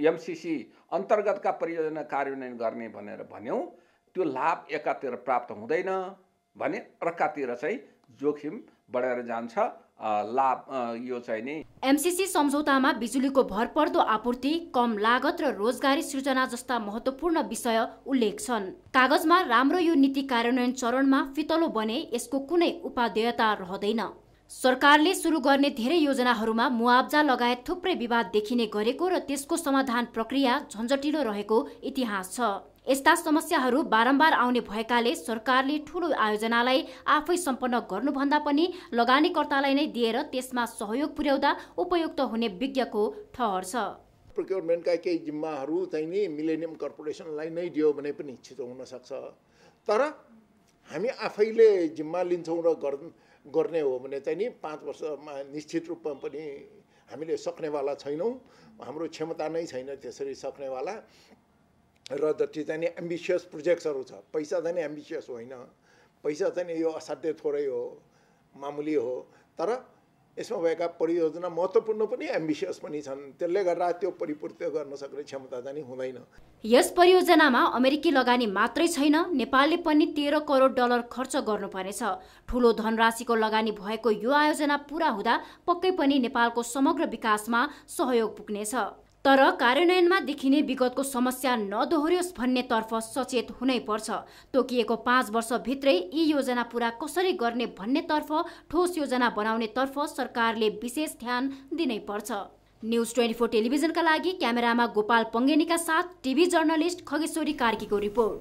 एमसीसी अन्तर्गतका परियोजना कार्यान्वयन गर्ने भनेर भन्यौं, त्यो लाभ एकातिर प्राप्त हुँदैन भने अर्कातिर चाहिँ जोखिम बढेर जान्छ। लाभ यो चाहिँ नि एमसीसी सम्झौतामा बिजुलीको भरपर्दो आपूर्ति, कम लागत र रोजगारी सृजना जस्ता महत्त्वपूर्ण विषय उल्लेख छन्। कागजमा राम्रो यो नीति कार्यान्वयन चरणमा फितलो बने यसको कुनै उपादेयता रहँदैन। सरकारले सुरु गर्ने धेरै योजनाहरूमा मुआब्जा लगायत थुप्रै विवाद देखिने गरेको र त्यसको समाधान प्रक्रिया झन्झटिलो रहेको इतिहास छ। यस्ता समस्याहरू बारम्बार आउने भएकाले सरकारले ठूलो आयोजनालाई आफै सम्पन्न गर्नुभन्दा पनि लगानीकर्तालाई नै दिएर त्यसमा सहयोग पुर्याउँदा उपयुक्त हुने विज्ञको ठहर छ। प्रोक्योरमेन्टका केही जिम्माहरू चाहिँ नि मिलेनियम कर्पोरेसनलाई नै दियो भने पनि छिटो हुनसक्छ। तर हामी आफैले जिम्मा लिन्छौँ र गर्ने हो भने चाहिँ नि 5 वर्षमा निश्चित रूपमा पनि हामीले सक्नेवाला छैनौँ। हाम्रो क्षमता नै छैन त्यसरी सक्नेवाला। र जति चाहिँ नि एम्बिसियस प्रोजेक्ट्सहरू छ, पैसा चाहिँ नि एम्बिसियस होइन, पैसा चाहिँ नि यो असाध्य थोरै हो, मामुली हो। तर यसमा भएका परियोजना महत्त्वपूर्ण पनि एम्बिसियस पनि छन्। त्यसले गर्दा त्यो परिपूर्ति गर्न सक्ने क्षमता चाहिँ नि हुँदैन। यस परियोजनामा अमेरिकी लगानी मात्रै छैन, नेपालले पनि 13 करोड डलर खर्च गर्नुपर्नेछ। ठूलो धनराशिको लगानी भएको यो आयोजना पूरा हुँदा पक्कै पनि नेपालको समग्र विकासमा सहयोग पुग्नेछ। तर कार्यान्वयनमा देखिने विगतको समस्या नदोहोरियोस् भन्ने तर्फ सचेत हुनै पर्छ। तोकिएको 5 वर्षभित्रै यी योजना पूरा कसरी गर्ने भन्ने तर्फ ठोस योजना बनाउने तर्फ सरकारले विशेष ध्यान दिनै पर्छ। न्यूज 24 टेलिभिजनका लागि क्यामेरामा गोपाल पङ्गेनीका साथ टिभी जर्नलिस्ट खगेश्वरी कार्कीको रिपोर्ट।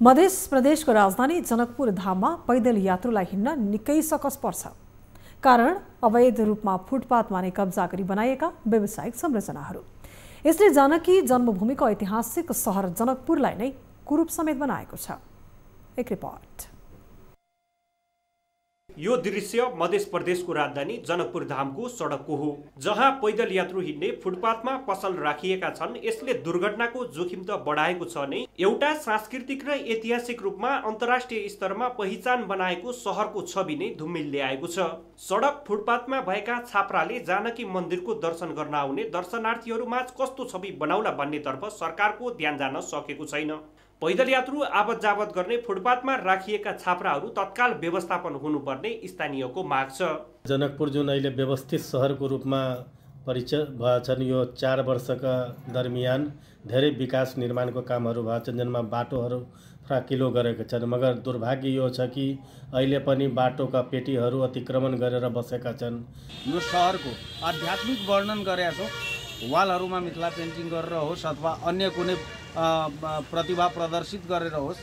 मध्य प्रदेशको राजधानी जनकपुर धाममा पैदल यात्रुलाई हिँड्न निकै सकस पर्छ। कारण अवैध रूपमा फुटपाथमा नै कब्जा गरी बनाइएका व्यावसायिक संरचनाहरू। यसले जानकी जन्मभूमिको ऐतिहासिक सहर जनकपुरलाई नै कुरूप समेत बनाएको छ। एक रिपोर्ट। यो दृश्य मध्य प्रदेशको राजधानी जनकपुर धामको सडकको हो, जहाँ पैदल यात्रु हिँड्ने फुटपाथमा पसल राखिएका छन्। यसले दुर्घटनाको जोखिम त बढाएको छ नै, एउटा सांस्कृतिक र ऐतिहासिक रूपमा अन्तर्राष्ट्रिय स्तरमा पहिचान बनाएको सहरको छवि नै धुम्मिल ल्याएको छ। सडक फुटपाथमा भएका छाप्राले जानकी मन्दिरको दर्शन गर्न आउने दर्शनार्थीहरूमाझ कस्तो छवि बनाउला भन्नेतर्फ सरकारको ध्यान जान सकेको छैन। पैदल यात्रु आवत जावत गर्ने फुटपाथमा राखिएका छाप्राहरू तत्काल व्यवस्थापन हुनुपर्ने स्थानीयको माग छ। जनकपुर जुन अहिले व्यवस्थित सहरको रूपमा परिचय भएछन्, यो 4 वर्षका दरमियान धेरै विकास निर्माणको कामहरू भएछन्, जसमा बाटोहरू फ्राकिलो गरेका छन्। मगर दुर्भाग्य यो छ कि अहिले पनि बाटोका पेटीहरू अतिक्रमण गरेर बसेका छन्। यो सहरको आध्यात्मिक वर्णन गरेका छौँ, वालहरूमा मिथिला पेन्टिङ गरेर होस् अथवा अन्य कुनै प्रतिभा प्रदर्शित गरेर होस्,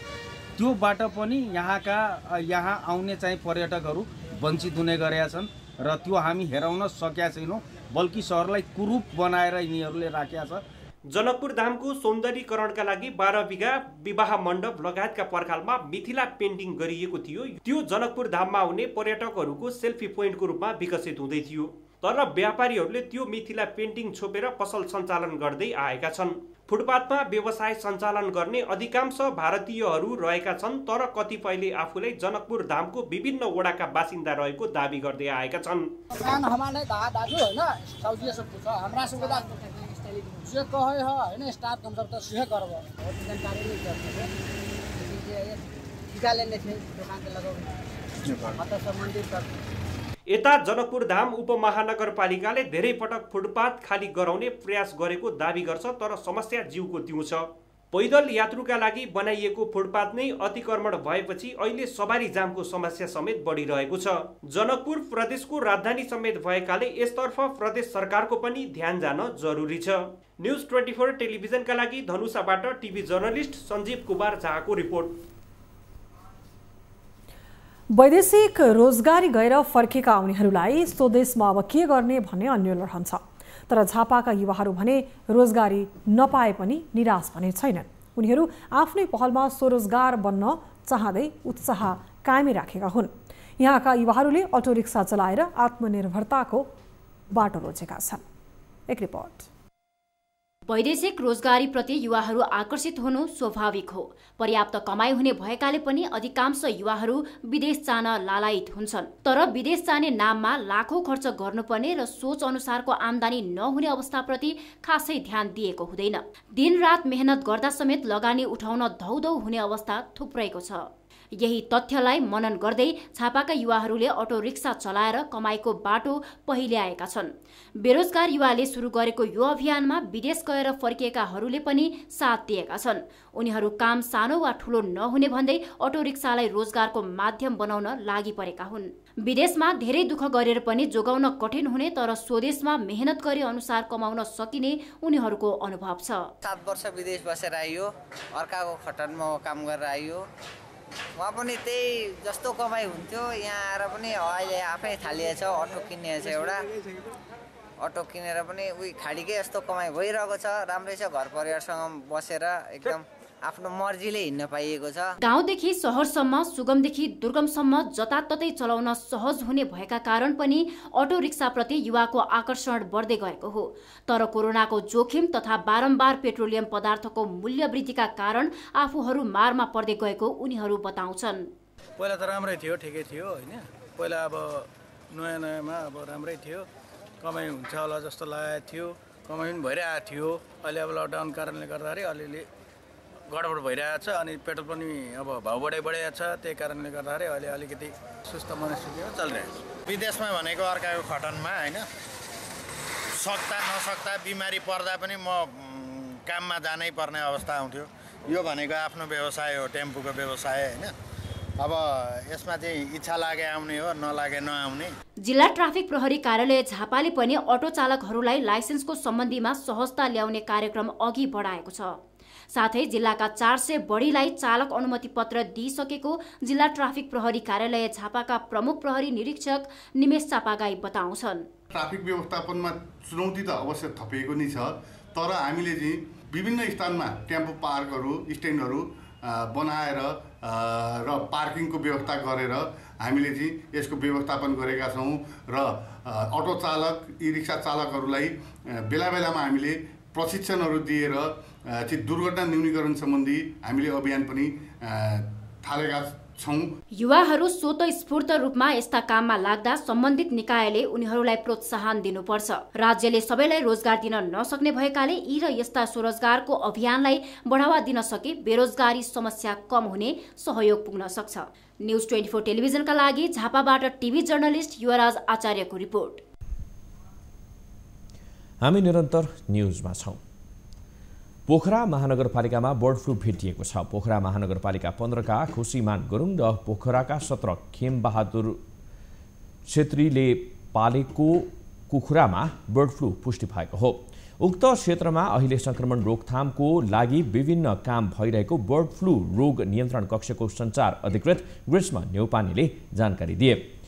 त्योबाट पनि यहाँ आउने चाहिँ पर्यटकहरू वञ्चित हुने गरेका छन् र त्यो हामी हेराउन सकेका छैनौँ, बल्कि सहरलाई कुरूप बनाएर यिनीहरूले राखेका छ। जनकपुर धामको सौन्दर्यीकरणका लागि 12 बिघा विवाह मण्डप लगायतका पर्खालमा मिथिला पेन्टिङ गरिएको थियो। त्यो जनकपुर धाममा आउने पर्यटकहरूको सेल्फी पोइन्टको रूपमा विकसित हुँदै थियो। तर व्यापारीहरूले त्यो मिथिला पेन्टिङ छोपेर पसल सञ्चालन गर्दै आएका छन्। फुटपाथमा व्यवसाय सञ्चालन गर्ने अधिकांश भारतीयहरू रहेका छन्, तर कतिपयले आफूलाई जनकपुर धामको विभिन्न वडाका बासिन्दा रहेको दाबी गर्दै आएका छन्। यता जनकपुर धाम उपमहानगरपालिकाले धेरै पटक फुटपाथ खाली गराउने प्रयास गरेको दाबी गर्छ, तर समस्या जीवको त्यौँ छ। पैदल यात्रुका लागि बनाइएको फुटपाथ नै अतिक्रमण भएपछि अहिले सवारी जामको समस्या समेत बढिरहेको छ। जनकपुर प्रदेशको राजधानी समेत भएकाले यसतर्फ प्रदेश सरकारको पनि ध्यान जान जरुरी छ। न्यूज 24 टेलिभिजनका लागि धनुषाबाट टिभी जर्नलिस्ट सञ्जीव कुमार झाको रिपोर्ट। वैदेशिक रोजगारी गएर फर्केका उनीहरूलाई स्वदेशमा अब के गर्ने भन्ने अन्य रहन्छ। तर झापाका युवाहरू भने रोजगारी नपाए पनि निराश भने छैनन्। उनीहरू आफ्नै पहलमा स्वरोजगार बन्न चाहँदै उत्साह कायमै राखेका हुन्। यहाँका युवाहरूले अटो रिक्सा चलाएर आत्मनिर्भरताको बाटो रोजेका छन्। एक रिपोर्ट। वैदेशिक रोजगारीप्रति युवाहरू आकर्षित हुनु स्वाभाविक हो। पर्याप्त कमाई हुने भएकाले पनि अधिकांश युवाहरू विदेश जान लालायित हुन्छन्। तर विदेश जाने नाममा लाखौं खर्च गर्नुपर्ने र सोच अनुसारको आम्दानी नहुने अवस्थाप्रति खासै ध्यान दिएको हुँदैन। दिनरात मेहनत गर्दा समेत लगानी उठाउन धौधौ हुने अवस्था थुप्रैको छ। यही तथ्यलाई मनन गर्दै झापाका युवाहरूले अटो रिक्सा चलाएर कमाईको बाटो पहिल्याएका छन्। बेरोजगार युवाले सुरु गरेको यो अभियानमा विदेश गएर फर्किएकाहरूले पनि साथ दिएका छन्। उनीहरू काम सानो वा ठूलो नहुने भन्दै अटो रिक्सालाई रोजगारको माध्यम बनाउन लागि परेका हुन्। विदेशमा धेरै दुःख गरेर पनि जोगाउन कठिन हुने तर स्वदेशमा मेहनत गरे अनुसार कमाउन सकिने उनीहरूको अनुभव छ। 7 वर्ष विदेश बसेर आइयो, अर्काको खटनमा काम गरेर आइयो, वहाँ पनि त्यही जस्तो कमाइ हुन्थ्यो। यहाँ आएर पनि अहिले आफै थालिएछ, अटो किन्ने छ एउटा, अटो किनेर पनि उही खाडीकै जस्तो कमाइ भइरहेको छ। राम्रै छ, घर परिवारसँग बसेर एकदम आफ्नो मर्जीले हिँड्न पाइएको छ। गाउँदेखि शहरसम्म, सुगमदेखि दुर्गमसम्म जताततै चलाउन सहज हुने भएका कारण पनि अटो रिक्साप्रति युवाको आकर्षण बढ्दै गएको हो। तर कोरोनाको जोखिम तथा बारम्बार पेट्रोलियम पदार्थको मूल्य वृद्धिका कारण आफूहरू मारमा पर्दै गएको उनीहरू बताउँछन्। पहिला त राम्रै थियो, ठिकै थियो होइन। पहिला अब नयाँमा अब राम्रै थियो, कमाइ हुन्छ होला जस्तो लागेको थियो, कमाइ पनि भइरहेको थियो। अहिले अब लकडाउन कारणले गर्दाखेरि अलिअलि गडबड भइरहेको छ अनि पेट्रोल पनि अब भाउ बढेको छ। त्यही कारणले गर्दाखेरि अहिले अलिकति सुस्त मनस्थितिमा चलिरहेको छ। विदेशमा भनेको अर्काको खटनमा होइन, सक्दा नसक्दा बिमारी पर्दा पनि म काममा जानै पर्ने अवस्था आउँथ्यो। यो भनेको आफ्नो व्यवसाय हो, टेम्पूको व्यवसाय होइन। अब यसमा चाहिँ इच्छा लागे आउने हो, नलागे नआउने। जिल्ला ट्राफिक प्रहरी कार्यालय झापाले पनि अटो चालकहरूलाई लाइसेन्सको सम्बन्धीमा सहजता ल्याउने कार्यक्रम अघि बढाएको छ। साथै जिल्लाका 400 बढीलाई चालक अनुमति पत्र दिइसकेको जिल्ला ट्राफिक प्रहरी कार्यालय झापाका प्रमुख प्रहरी निरीक्षक निमेश चापागाई बताउँछन्। ट्राफिक व्यवस्थापनमा चुनौती त अवश्य थपिएको नै छ, तर हामीले चाहिँ विभिन्न स्थानमा टेम्पो पार्कहरू, स्ट्यान्डहरू बनाएर र पार्किङको व्यवस्था गरेर हामीले चाहिँ यसको व्यवस्थापन गरेका छौँ र अटो चालक, ई रिक्सा चालकहरूलाई बेला बेलामा हामीले प्रशिक्षणहरू दिएर चाहिँ दुर्घटना न्यूनीकरण सम्बन्धी हामीले अभियान पनि थालेका छौँ। युवाहरू स्वतस्फूर्त रूपमा यस्ता काममा लाग्दा सम्बन्धित निकायले उनीहरूलाई प्रोत्साहन दिनुपर्छ। राज्यले सबैलाई रोजगार दिन नसक्ने भएकाले यी र यस्ता स्वरोजगारको अभियानलाई बढावा दिन सके बेरोजगारी समस्या कम हुने सहयोग पुग्न सक्छ। न्युज 24 टेलिभिजनका लागि झापाबाट टिभी जर्नलिस्ट युवराज आचार्यको रिपोर्ट। हामी निरन्तर न्युजमा छौँ। पोखरा महानगरपालिकामा बर्ड फ्लू भेटिएको छ। पोखरा महानगरपालिका 15 का खुशीमान गुरुङ र पोखराका 17 खेमबहादुर छेत्रीले पालेको कुखुरामा बर्ड फ्लू पुष्टि भएको हो। उक्त क्षेत्रमा अहिले संक्रमण रोकथामको लागि विभिन्न काम भइरहेको बर्ड फ्लू रोग नियन्त्रण कक्षको सञ्चार अधिकृत ग्रीष्म न्यौपानेले जानकारी दिए।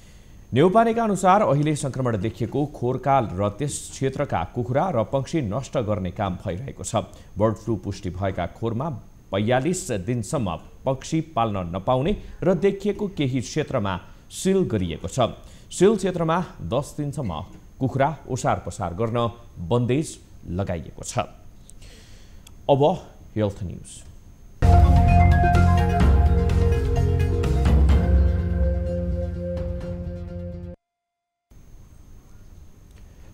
न्यौपानेका अनुसार अहिले संक्रमण देखिएको खोरकाल र त्यस क्षेत्रका कुखुरा र पक्षी नष्ट गर्ने काम भइरहेको छ। बर्ड फ्लू पुष्टि भएका खोरमा 42 दिनसम्म पक्षी पाल्न नपाउने र देखिएको केही क्षेत्रमा सिल गरिएको छ। सिल क्षेत्रमा 10 दिनसम्म कुखुरा ओसार पसार गर्न बन्देज लगाइएको छ। अब हेल्थ न्युज।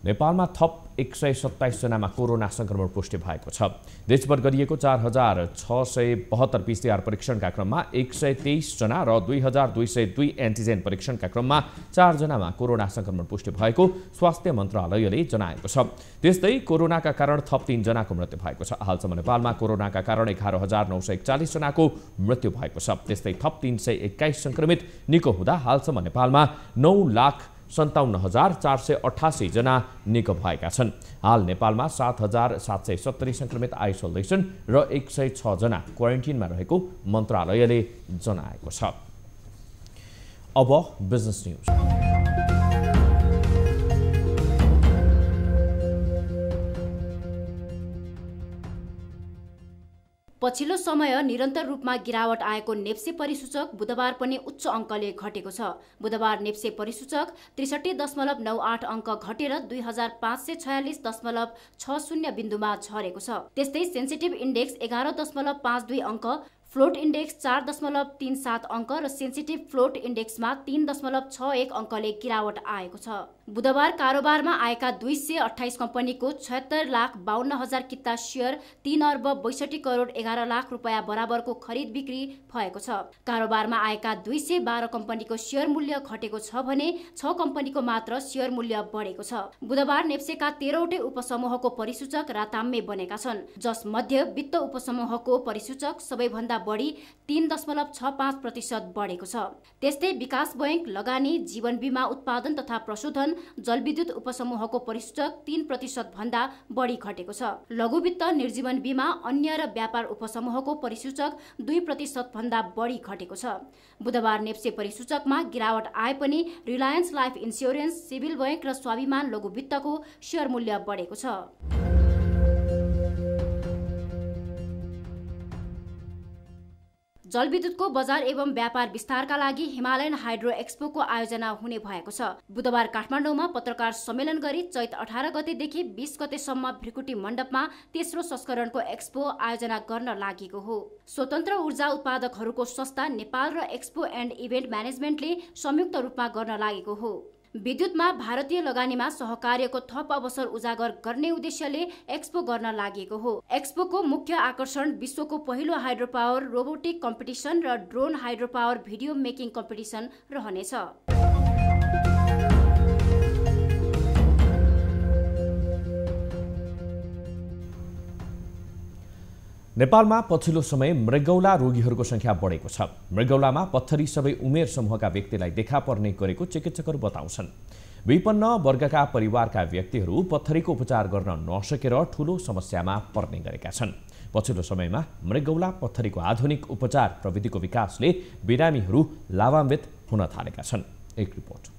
नेपालमा थप 127 जनामा कोरोना संक्रमण पुष्टि भएको छ। देशभर गरिएको 4672 पीसीआर परीक्षणका क्रममा 123 जना र 2202 एन्टिजेन परीक्षणका क्रममा 4 जनामा कोरोना संक्रमण पुष्टि भएको स्वास्थ्य मन्त्रालयले जनाएको छ। त्यस्तै कोरोनाका कारण थप 3 जनाको मृत्यु भएको छ। हालसम्म नेपालमा कोरोनाका कारण 11941 जनाको मृत्यु भएको छ। त्यस्तै थप 321 संक्रमित निको हुँदा हालसम्म नेपालमा 9,57,488 जना निको भएका छन्। हाल नेपालमा 7,770 संक्रमित आइसोलेसन र 106 जना क्वारेन्टिनमा रहेको मन्त्रालयले जनाएको छ। अब बिजनेस न्युज। पछिल्लो समय निरन्तर रूपमा गिरावट आएको नेप्से परिसूचक बुधबार पनि उच्च अङ्कले घटेको छ। बुधबार नेप्से परिसूचक 63.98 अङ्क घटेर 2546.60 बिन्दुमा झरेको छ। त्यस्तै सेन्सिटिभ इन्डेक्स 11.52 अङ्क, फ्लोट इन्डेक्स 4.37 अङ्क र सेन्सिटिभ फ्लोट इन्डेक्समा 3.61 अङ्कले गिरावट आएको छ। बुधबार कारोबारमा आएका 228 कम्पनीको 76,52,000 किता शेयर 3 अर्ब 62 करोड 11 लाख रुपैयाँ बराबरको खरिद बिक्री भएको छ। कारोबारमा आएका 212 कम्पनीको शेयर मूल्य घटेको छ भने 6 कम्पनीको मात्र शेयर मूल्य बढेको छ। बुधबार नेप्सेका 13वटै उपसमूहको परिसूचक राताम्य बनेका छन्, जसमध्ये वित्त उपसमूहको परिसूचक सबैभन्दा बढी 3.65% बढेको छ। त्यस्तै विकास बैंक, लगानी, जीवन बीमा उत्पादन तथा प्रशोधन जलविद्युत उपसमूहको परिसूचक 3% भन्दा बढी घटेको छ। लघुवित्त, निर्जीवन बीमा, अन्य र व्यापार उपसमूहको परिसूचक 2% भन्दा बढी घटेको छ। बुधबार नेप्से परिसूचकमा गिरावट आए पनि Reliance life insurance, civil bank र स्वाभिमान लघुवित्तको शेयर मूल्य बढेको छ। जलविद्युतको बजार एवं व्यापार विस्तारका लागि हिमालयन हाइड्रो एक्सपोको आयोजना हुने भएको छ। बुधबार काठमाडौँमा पत्रकार सम्मेलन गरी चैत 18 गतेदेखि 20 गतेसम्म भ्रिकुटी मण्डपमा तेस्रो संस्करणको एक्सपो आयोजना गर्न लागेको हो। स्वतन्त्र ऊर्जा उत्पादकहरूको संस्था नेपाल र एक्सपो एन्ड इभेन्ट म्यानेजमेन्टले संयुक्त रूपमा गर्न लागेको हो। विद्युतमा भारतीय लगानीमा सहकार्यको थप अवसर उजागर गर्ने उद्देश्यले एक्सपो गर्न लागेको हो। एक्सपोको मुख्य आकर्षण विश्वको पहिलो हाइड्रो पावर रोबोटिक कम्पिटिसन र drone hydro power video making competition रहनेछ। नेपालमा पछिल्लो समय मृगौला रोगीहरूको संख्या बढेको छ। मृगौलामा पत्थरी सबै उमेर समूहका व्यक्तिलाई देखा पर्ने गरेको चिकित्सकहरू बताउँछन्। विपन्न वर्गका परिवारका व्यक्तिहरू पत्थरीको उपचार गर्न नसकेर ठूलो समस्यामा पर्ने गरेका छन्। पछिल्लो समयमा मृगौला पत्थरीको आधुनिक उपचार प्रविधिको विकासले बिरामीहरू लाभान्वित हुन थालेका छन्। एक रिपोर्ट।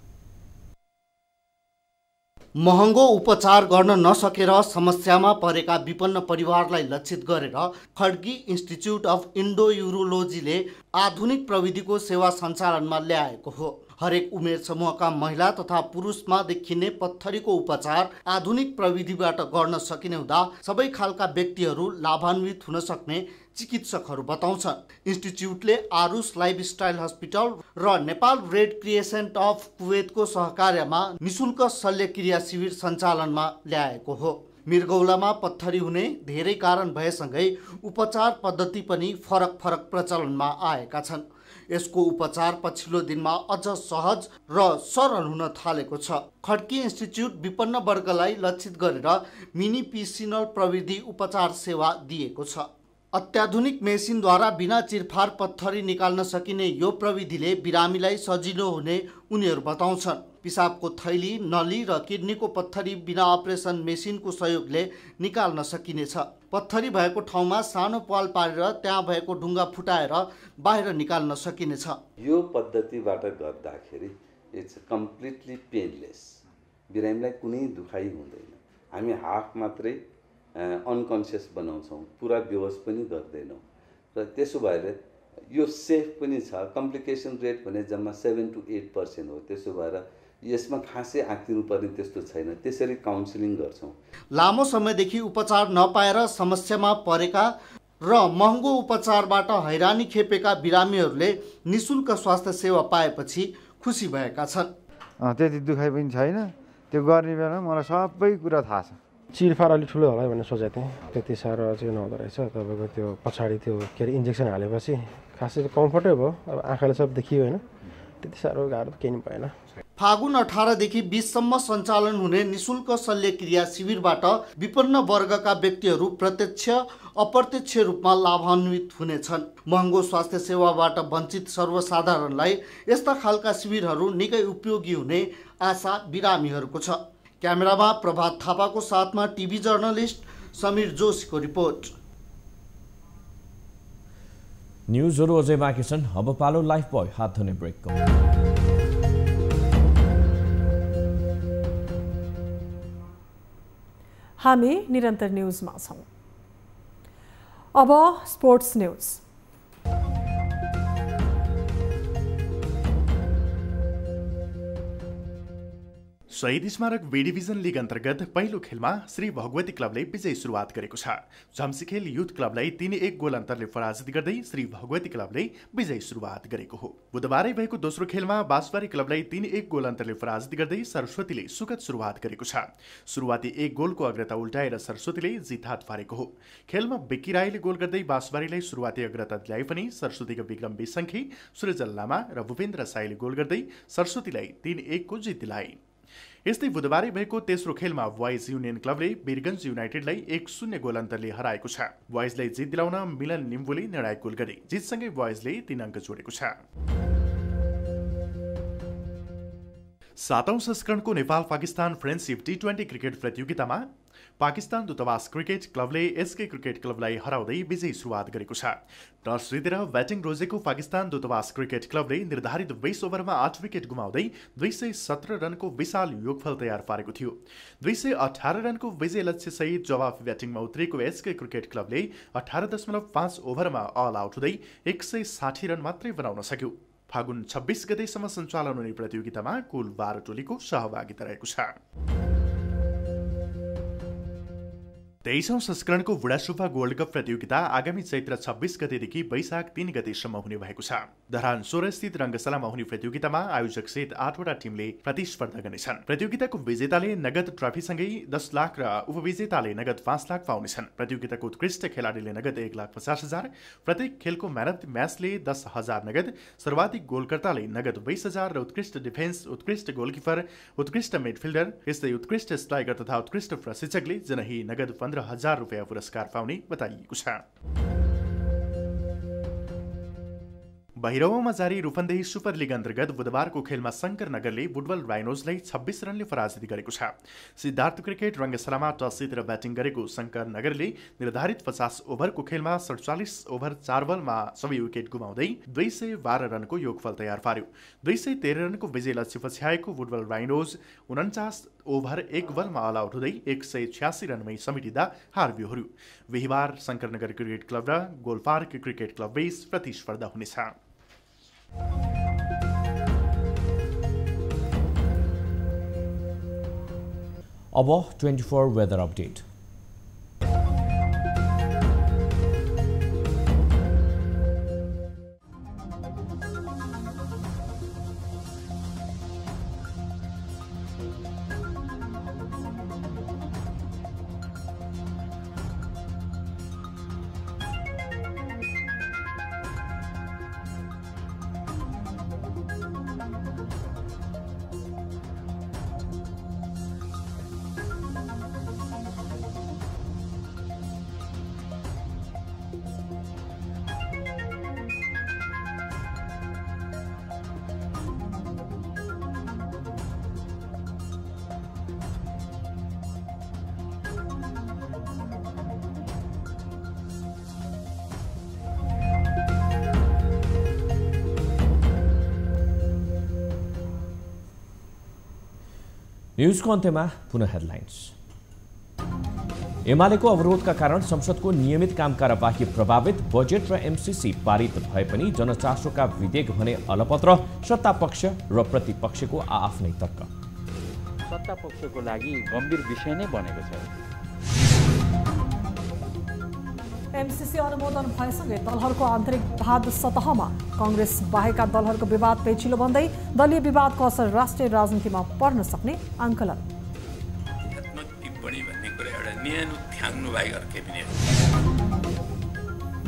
महँगो उपचार गर्न नसकेर समस्यामा परेका विपन्न परिवारलाई लक्षित गरेर खड्गी इन्स्टिच्युट अफ इन्डो युरोलोजीले आधुनिक प्रविधिको सेवा सञ्चालनमा ल्याएको हो। हरेक उमेर समूहका महिला तथा पुरुषमा देखिने पत्थरीको उपचार आधुनिक प्रविधिबाट गर्न सकिने हुँदा सबै खालका व्यक्तिहरू लाभान्वित हुन सक्ने चिकित्सकहरू बताउँछन्। इन्स्टिच्युटले आरुस लाइफस्टाइल हस्पिटल र नेपाल रेड क्रिएसेन्ट अफ कुवेतको सहकार्यमा निशुल्क शल्यक्रिया शिविर सञ्चालनमा ल्याएको हो। मृगौलामा पत्थरी हुने धेरै कारण भएसँगै उपचार पद्धति पनि फरक फरक प्रचलनमा आएका छन्। यसको उपचार पछिल्लो दिनमा अझ सहज र सरल हुन थालेको छ। खड्की इन्स्टिच्युट विपन्न वर्गलाई लक्षित गरेर मिनी पिसिनल प्रविधि उपचार सेवा दिएको छ। अत्याधुनिक मेसिनद्वारा बिना चिरफार पत्थरी निकाल्न सकिने यो प्रविधिले बिरामीलाई सजिलो हुने उनीहरू बताउँछन्। पिसाबको थैली, नली र किडनीको पत्थरी बिना अपरेसन मेसिनको सहयोगले निकाल्न सकिनेछ। पत्थरी भएको ठाउँमा सानो पाल पारेर त्यहाँ भएको ढुङ्गा फुटाएर बाहिर निकाल्न सकिनेछ। यो पद्धतिबाट गर्दाखेरि इट्स कम्प्लिटली पेनलेस। बिरामीलाई कुनै दुखाइ हुँदैन। हामी हाफ मात्रै अनकन्सियस बनाउँछौँ, पुरा बेहोस पनि गर्दैनौँ र त्यसो भएर यो सेफ पनि छ। कम्प्लिकेसन रेट भने जम्मा 7 to 8% हो। त्यसो भएर यसमा खासै आँकिनु पर्ने त्यस्तो छैन। त्यसरी काउन्सिलिङ गर्छौँ। लामो समयदेखि उपचार नपाएर समस्यामा परेका र महँगो उपचारबाट हैरानी खेपेका बिरामीहरूले निशुल्क स्वास्थ्य सेवा पाएपछि खुसी भएका छन्। त्यति दुखाइ पनि छैन। त्यो गर्ने बेला मलाई सबै कुरा थाहा छ। चिरफार अलिक ठुलो होला भनेर सोचेको थिएँ। त्यति साह्रो चाहिँ नहुँदो रहेछ। तपाईँको त्यो पछाडि त्यो के अरे इन्जेक्सन हालेपछि खासै कम्फर्टै भयो। अब आँखाले सब देखियो होइन, त्यति साह्रो गाह्रो केही पनि भएन। फागुन 18 देखि 20 सम्म सञ्चालन हुने निशुल्क शल्यक्रिया शिविरबाट विपन्न वर्गका व्यक्तिहरू प्रत्यक्ष अप्रत्यक्ष रूपमा लाभान्वित हुनेछन्। महँगो स्वास्थ्य सेवाबाट वञ्चित सर्वसाधारणलाई यस्ता खालका शिविरहरू निकै उपयोगी हुने आशा बिरामीहरूको छ। क्यामेरामा प्रभात थापाको साथमा टिभी जर्नलिस्ट समीर जोशीको रिपोर्ट। न्युजहरू अझै बाँकी छन्। अब पालो लाइफ बोय हात धुने ब्रेकको। हामी निरन्तर न्युजमा छौँ। अब स्पोर्ट्स न्युज। शहीद स्मारक बी डिभिजन लिग अन्तर्गत पहिलो खेलमा श्री भगवती क्लबले विजयी सुरुवात गरेको छ। झम्सीखेल युथ क्लबलाई 3-1 गोल अन्तरले पराजित गर्दै श्री भगवती क्लबले विजयी सुरुवात गरेको हो। बुधबारै भएको दोस्रो खेलमा बाँसबारी क्लबलाई 3-1 गोल अन्तरले पराजित गर्दै सरस्वतीले सुखद सुरुवात गरेको छ। सुरुवाती 1 गोलको अग्रता उल्टाएर सरस्वतीले जित हात पारेको हो। खेलमा बिक्की राईले गोल गर्दै बाँसबारीलाई सुरुवाती अग्रता दिलाए पनि सरस्वतीका विक्रम बेसङ्खी, सूर्यजल लामा र भूपेन्द्र साईले गोल गर्दै सरस्वतीलाई 3-1 को जित दिलाए। यस्तै बुधबारै भएको तेस्रो खेलमा बोइज युनियन क्लबले वीरगञ्ज युनाइटेडलाई 1-0 गोल अन्तरले हराएको छ। बोइजलाई जित दिलाउन मिलन निम्बुले निर्णायक गोल गरे। जितसँगै बोइजले 3 अङ्क जोडेको छ। 7औं संस्करणको Nepal Pakistan friendship T20 cricket प्रतियोगितामा पाकिस्तान दूतावास क्रिकेट क्लबले एसके क्रिकेट क्लबलाई हराउँदै विजयी सुरुवात गरेको छ। टस जितेर ब्याटिङ रोजेको पाकिस्तान दूतावास क्रिकेट क्लबले निर्धारित 20 ओभरमा 8 विकेट गुमाउँदै 217 रनको विशाल योगफल तयार पारेको थियो। 218 रनको विजय लक्ष्यसहित जवाफी ब्याटिङमा उत्रेको एसके क्रिकेट क्लबले 18.5 ओभरमा अल आउट हुँदै 160 रन मात्रै बनाउन सक्यो। फागुन 26 गतेसम्म सञ्चालन हुने प्रतियोगितामा कुल 12 टोलीको सहभागिता रहेको छ। 23औं संस्करणको बुढासुब्बा गोल्ड कप प्रतियोगिता आगामी चैत्र 26 गतेदेखि वैशाख 3 गतेसम्म हुने भएको छ। धरान 16 स्थित रङ्गशालामा हुने प्रतियोगितामा आयोजक सहित 8वटा टिमले प्रतिस्पर्धा गर्नेछन्। प्रतियोगिताको विजेताले नगद ट्रफीसँगै 10 लाख र उपविजेताले नगद 5 लाख पाउनेछन्। प्रतियोगिताको उत्कृष्ट खेलाडीले नगद 1,50,000, प्रत्येक खेलको म्यान अफ द म्याचले 10,000 नगद, सर्वाधिक गोलकर्ताले नगद 20,000 र उत्कृष्ट डिफेन्स, उत्कृष्ट गोलकिपर, उत्कृष्ट मिडफिल्डर, यस्तै उत्कृष्ट स्ट्राइकर तथा उत्कृष्ट प्रशिक्षकले जनही नगद 15,000 रुपियाँ पुरस्कार पाउने बताइएको छ। बहिरौँमा जारी रूपन्देही सुपर लिग अन्तर्गत बुधबारको खेलमा शङ्करनगरले बुटबल राइनोजलाई 26 रनले पराजित गरेको छ। सिद्धार्थ क्रिकेट रङ्गशालामा टस जितेर ब्याटिङ गरेको शङ्करनगरले निर्धारित 50 ओभरको खेलमा 47 ओभर 4 बलमा सबै विकेट गुमाउँदै 212 रनको योगफल तयार पार्यो। 213 रनको विजय लक्ष्य पछ्याएको बुटबल राइनोज 49 ओभर 1 बलमा अल आउट हुँदै 186 रनमै समेटिँदा हार बिहोर्यो। बिहिबार शङ्करनगर क्रिकेट क्लब र गोलपार्क क्रिकेट क्लब बीच प्रतिस्पर्धा हुनेछ। अब 24 वेदर अपडेट। न्यूजको अन्त्यमा पुनः हेडलाइन्स। एमालेको अवरोधका कारण संसदको नियमित काम कारबाही प्रभावित, बजेट र एमसीसी पारित भए पनि जनचासोका विधेयक भने अलपत्र, सत्तापक्ष र प्रतिपक्षको आफ्नै तर्क। सत्तापक्षको लागि गम्भीर विषय नै बनेको छ। एमसीसी अनुमोदन भएसँगै दलहरूको आन्तरिक वाद सतहमा, कांग्रेस बाहेकका दलहरूको विवाद पेचिलो बन्दै दलीय विवादको असर राष्ट्रिय राजनीतिमा पर्न सक्ने आंकलन।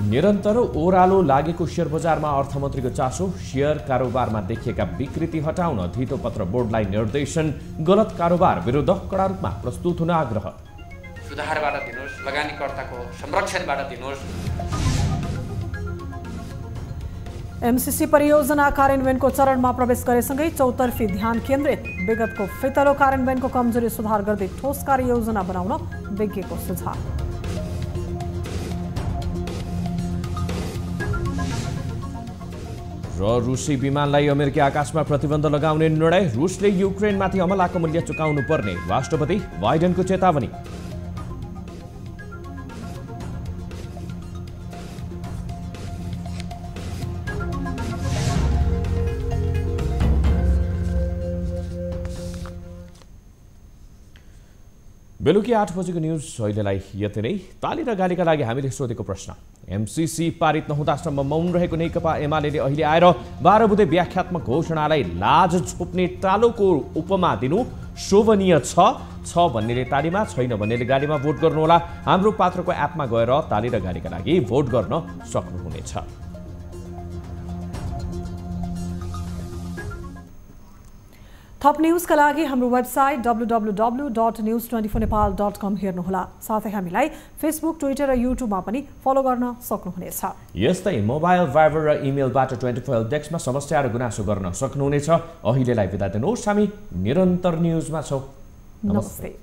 निरन्तर ओह्रालो लागेको शेयर बजारमा अर्थमन्त्रीको चासो, शेयर कारोबारमा देखिएका विकृति हटाउन धितोपत्र बोर्डलाई निर्देशन, गलत कारोबार विरुद्ध कडा रूपमा प्रस्तुत हुन आग्रह। सुधारबाट दिनुहोस्, लगानीकर्ताको संरक्षणबाट दिनुहोस्। एमसीसी परियोजना कार्यान्वयनको चरणमा प्रवेश गरेसँगै चौतर्फी ध्यान केन्द्रित, विगतको फितलो कार्यान्वयनको कमजोरी सुधार गर्दै ठोस कार्ययोजना बनाउन विज्ञको सुझाव। र रुसी विमानलाई अमेरिकी आकाशमा प्रतिबन्ध लगाउने निर्णय, रुसले युक्रेनमाथि हमलाको मूल्य चुकाउनु पर्ने, राष्ट्रपति बाइडेनको चेतावनी। बेलुकी 8 बजेको न्यूज अहिलेलाई यति नै। ताली र गालीका लागि हामीले सोधेको प्रश्न, एमसीसी पारित नहुँदासम्म मौन रहेको नेकपा एमालेले अहिले आएर 12 बुँदे व्याख्यात्मक घोषणालाई लाज छोप्ने टालोको उपमा दिनु शोभनीय छ भन्नेले तालीमा, छैन भन्नेले गालीमा भोट गर्नुहोला। हाम्रो पात्रको एपमा गएर ताली र गालीका लागि भोट गर्न सक्नुहुनेछ। थप न्युजका लागि हाम्रो वेबसाइट www.news24nepal.com हेर्नुहोला। साथै हामीलाई फेसबुक, ट्विटर र युट्युबमा पनि फलो गर्न सक्नुहुनेछ। यस्तै मोबाइल, भाइबर र इमेलबाट 24 डेस्कमा समस्या र गुनासो गर्न सक्नुहुनेछ। अहिलेलाई बिदा दिनुहोस्, हामी निरन्तर न्युजमा छौँ। नमस्ते।